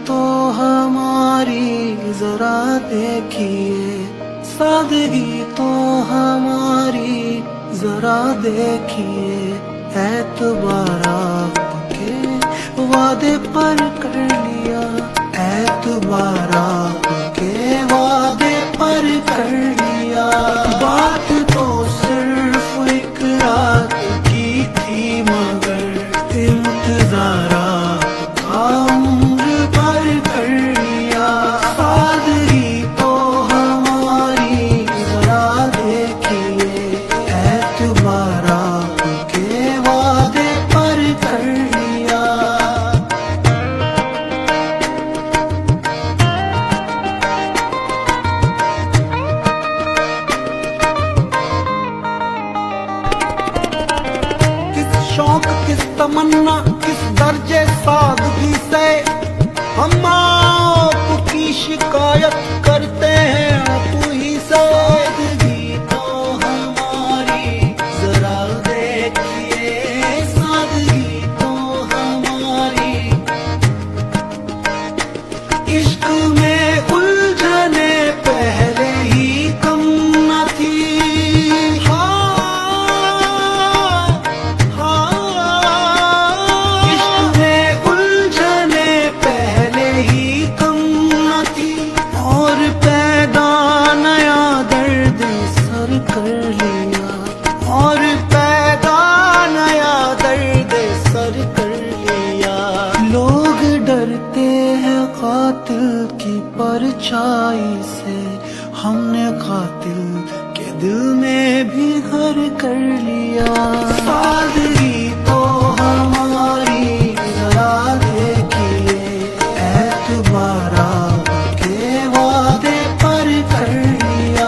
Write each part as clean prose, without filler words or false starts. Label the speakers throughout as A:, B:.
A: तो हमारी जरा देखिए, सादगी तो हमारी जरा देखिए। एतबार आपके वादे पर कर लिया, एतबार आपके वादे पर कर लिया। बात तो सिर्फ एक रात की थी मगर इंतजार आपका उम्र भर कर लिया। सादगी तो हमारी जरा देखिए, एतबार आपके वादे पर कर लिया। शौक किस तमन्ना किस दर्जे सादगी से हम आपकी शिकायत करते हैं आप ही से। सादगी तो हमारी जरा देखिए, सादगी तो हमारी। इश्क में उलझने पहले ही कम न थी। कर लिया और पैदा नया दर्द सर कर लिया। लोग डरते हैं कातिल की परछाई से, हमने कातिल के दिल में भी घर कर लिया। सादगी तो हमारी जरा देखिए, एतबार आपके वादे पर कर लिया।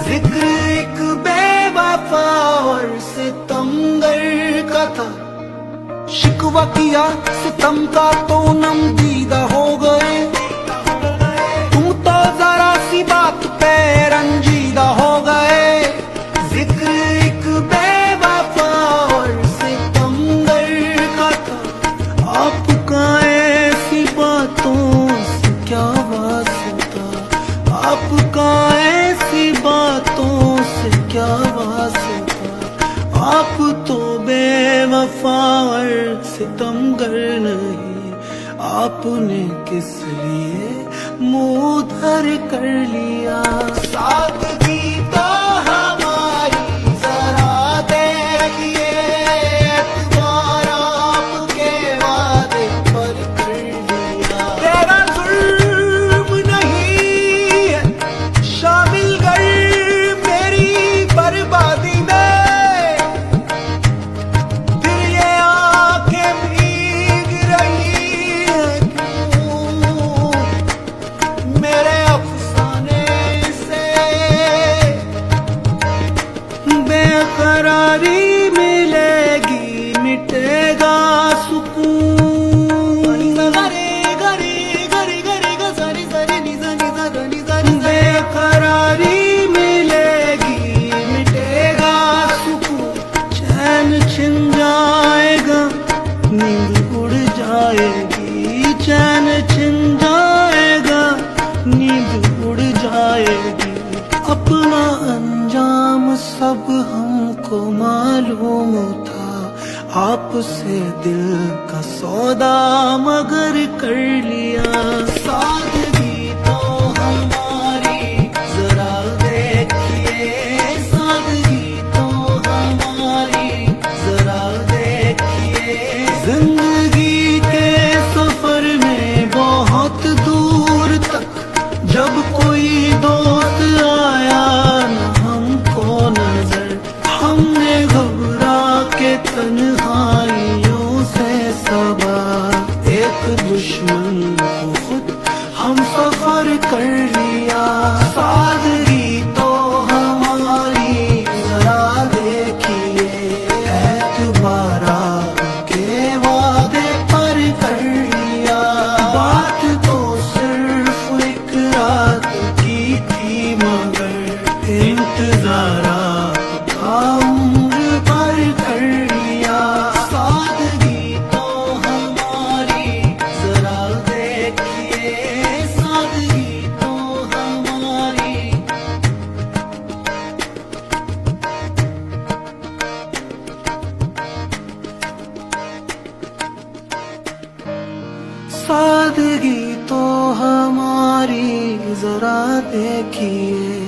A: जिक्र एक बेवफा और सितमगर का था, शिकवा किया सितम का तो नम दीदा हो गए। तुम तो जरा सी बात पे रंजीदा हो गए। जिक्र एक बेवफा और सितमगर का था, आपका ऐसी बातों से क्या वास्ता, आपका ऐसी बातों से क्या वास्ता। आप तो बेवफा और सितमगर नहीं, आपने किस लिए मुंह धर कर लिया। सादगी तो हमारी जरा देखिए, एतबार आपके वादे पर कर लिया। तेरा जुल्म नहीं है शामिल कर मेरी बर्बादी में, फिर ये आंखें भीग रही हैं क्यों मेरे अफसाने से। बेकरारी मिलेगी मिटेगा सुकून। बेकरारी मिलेगी मिटेगा सुकून। चैन छिन जाएगा नींद उड़ जाएगी, चैन छिन जाएगा नींद उड़ जाएगी। अपना अंजाम सब हमको मालूम था, आपसे दिल का सौदा मगर कर लिया। सादगी तो हमारी जरा देखिए, सादगी तो हमारी जरा देखिए। जिंदगी के सफर में बहुत दूर तक जब कोई दोस्त आया न हमको नजर, हमने घबरा के तन्हाइयों से सबा एक दुश्मन को खुद हम इंतजार आपका उम्र भर कर लिया। सादगी तो हमारी जरा देखिए, सादगी तो हमारी। सादगी तो हमारी जरा देखिए,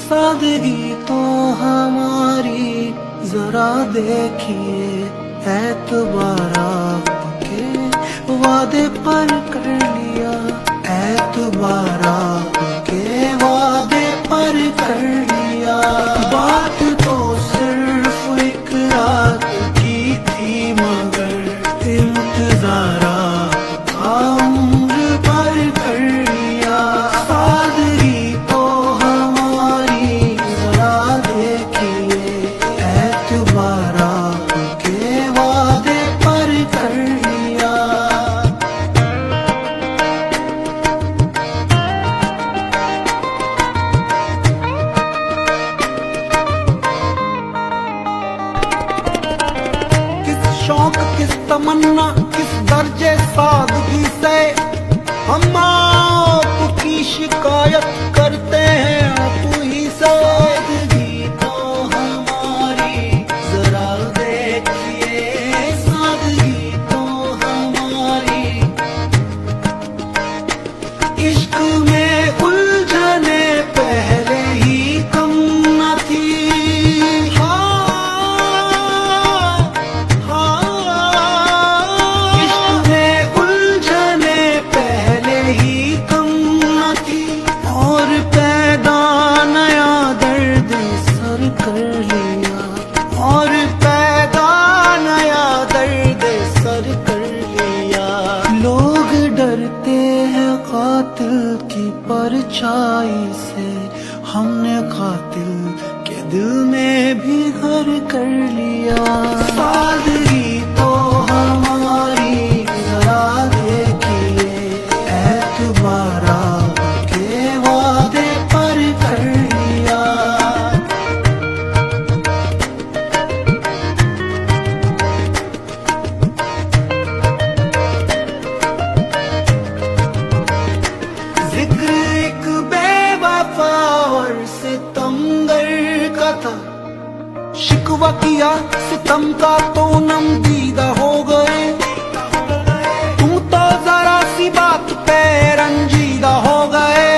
A: सादगी तो हमारी जरा देखिए। एतबार आपके वादे पर कर लिया, एतबार आपके वादे पर कर लिया। बात तो सिर्फ एक रात की थी, मगर इंतजार आपका उम्र भर कर लिया। सादगी तो हमारी जरा देखिए, एतबार आपके वादे पर कर लिया। किस शौक किस तमन्ना किस दर्जे सादगी से हम आपकी शिकायत करते हैं आप ही से। सादगी तो हमारी जरा देखिए, सादगी तो हमारी। इश्क में उलझने पहले ही कम न थी। इश्क में उलझने पहले ही कम न थी, और पैदा नया दर्द सर कर लिया, और पैदा नया दर्द सर कर लिया। लोग डरते हैं कातिल की परछाई से, हमने कातिल के दिल में भी घर कर लिया। सादगी तो हमारी जरा देखिए, एतबार आपके वादे पर कर लिया। जिक्र एक बेवफा और सितमगर का था, शिकवा किया सितम का तो नम दीदा हो गए। तुम तो जरा सी बात पे रंजीदा हो गए।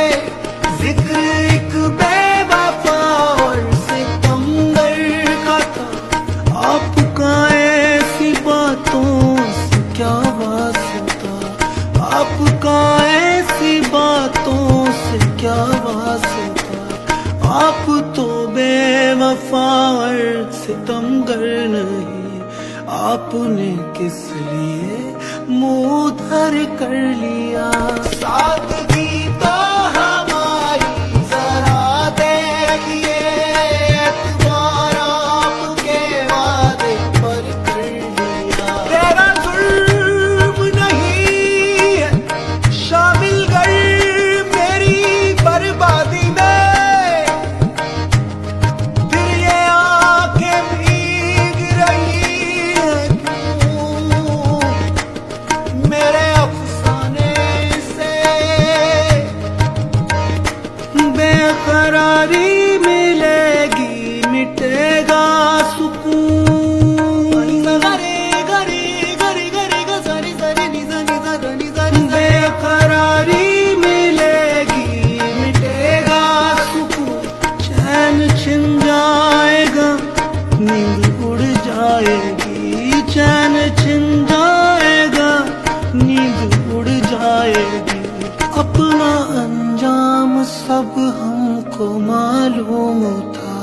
A: जिक्र एक बेवफा और सितमगर का था, आपका ऐसी बातों से क्या वास्ता, आपका ऐसी बातों से क्या वास्ता। आप तो बेवफा और सितमगर नहीं, आपने किस लिए मुंह धर कर लिया। सादगी तो हमारी जरा देखिए, एतबार आपके वादे पर कर लिया। तेरा जुल्म नहीं है शामिल कर मेरी बर्बादी में, फिर ये आंखें भीग रही हैं क्यों मेरे अफसाने से। बेकरारी मिलेगी मिटेगा सुकून। बेकरारी मिलेगी मिटेगा सुकून, चैन छिन जाएगा नींद उड़ जाएगी, चैन छिन जाएगा नींद उड़ जाएगी। अपना अंजाम सब हमको मालूम था,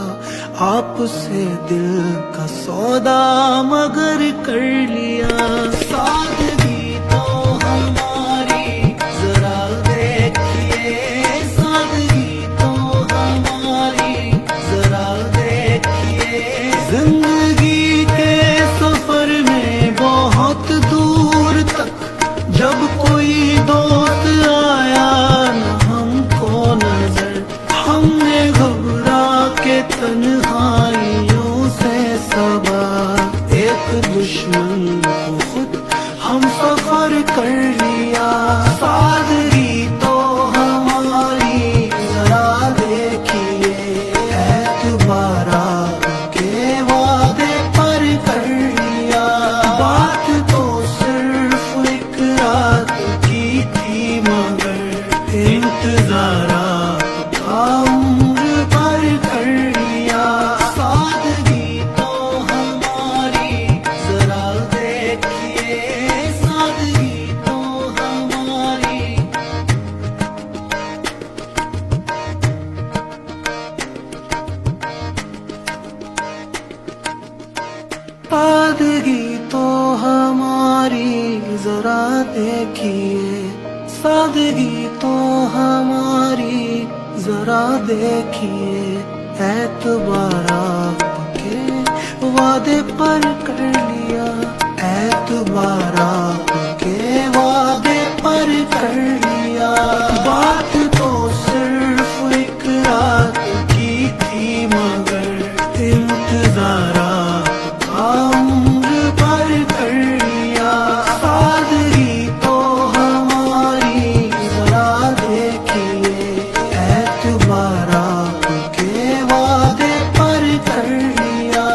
A: आपसे दिल का सौदा मगर कर लिया। सादगी तो हमारी जरा देखिए, सादगी तो हमारी जरा देखिए। जिंदगी के सफर में बहुत दूर तक जब कोई दोस्त आया न हमको नजर, हमने घबरा जरा देखिए सादगी तो हमारी, जरा देखिए एतबार आपके वादे पर कर लिया, एतबार आपके वादे पर कर लिया। बात तो सिर्फ एक रात की थी मगर इंतजार आपका उम्र भर कर लिया। सादगी तो हमारी, जरा देखिए एतबार आपके वादे पर कर लिया।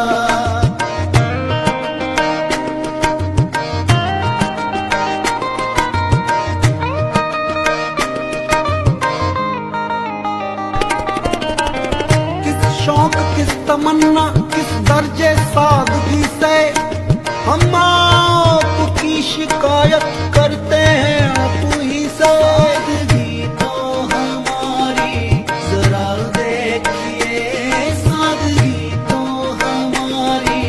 A: किस शौक किस तमन्ना किस दर्जे सादगी से हम आपकी शिकायत करते हैं आप ही से। सादगी तो हमारी, जरा देखिए सादगी तो हमारी।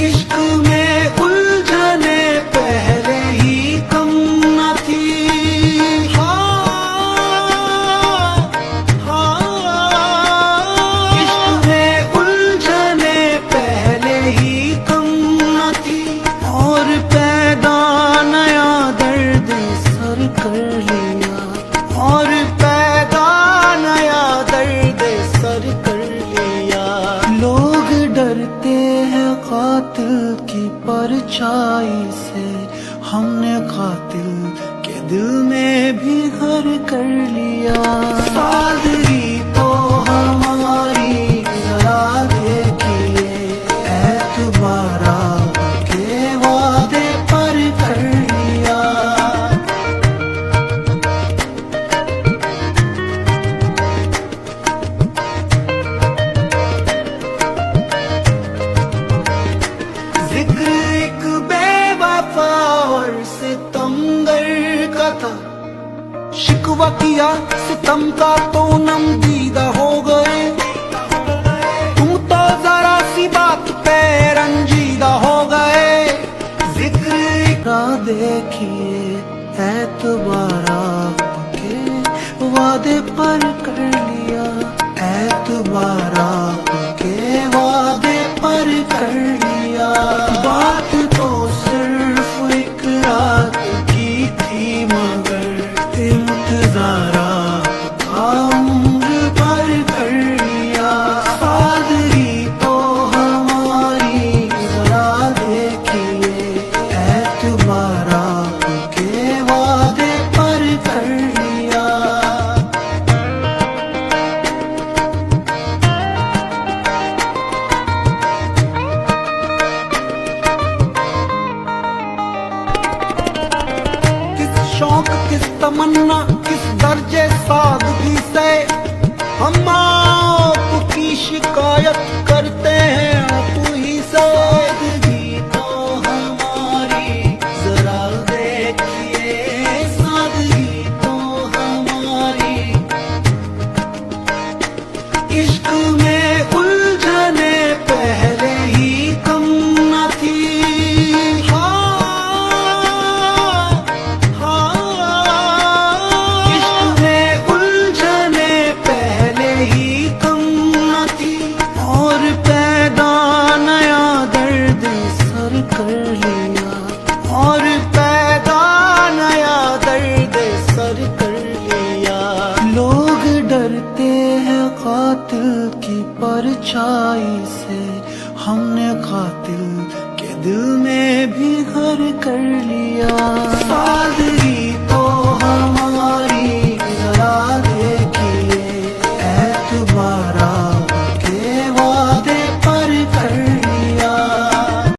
A: इश्क में उलझने पहले ही कम न थी। इश्क में उलझने पहले ही कम न थी, और पैदा नया दर्द सर कर लिया, और पैदा नया दर्द सर कर लिया। लोग डरते हैं कातिल की परछाई से, हमने कातिल के दिल में भी घर कर लिया। सादगी तो हमारी, जरा देखिए एतबार आपके वादे पर कर लिया। जिक्र एक बेवफा और सितमगर का था, शिकवा किया सितम का तो नम दीदा हो गए। तुम तो जरा सी बात पे रंजीदा हो गए। जिक्र देखिए एतबार आपके वादे पर कर लिया, एतबार आपके वादे पर कर लिया। बात तो सिर्फ एक रात की थी मगर इंतजार आपका उम्र भर कर लिया। सादगी तो हमारी, जरा देखिए एतबार आपके वादे पर कर लिया। किस शौक किस तमन्ना किस दर्जे सादगी से हम आपकी शिकायत करते हैं आप ही से। सादगी तो हमारी, जरा देखिए सादगी तो हमारी। इश्क में उलझने पहले ही कम न थी। इश्क में उलझने पहले ही कम न थी, और पैदा नया दर्द सर कर लिया, और पैदा नया दर्द सर कर लिया। लोग डरते हैं कातिल की परछाई से, हमने कातिल के दिल में भी घर कर लिया।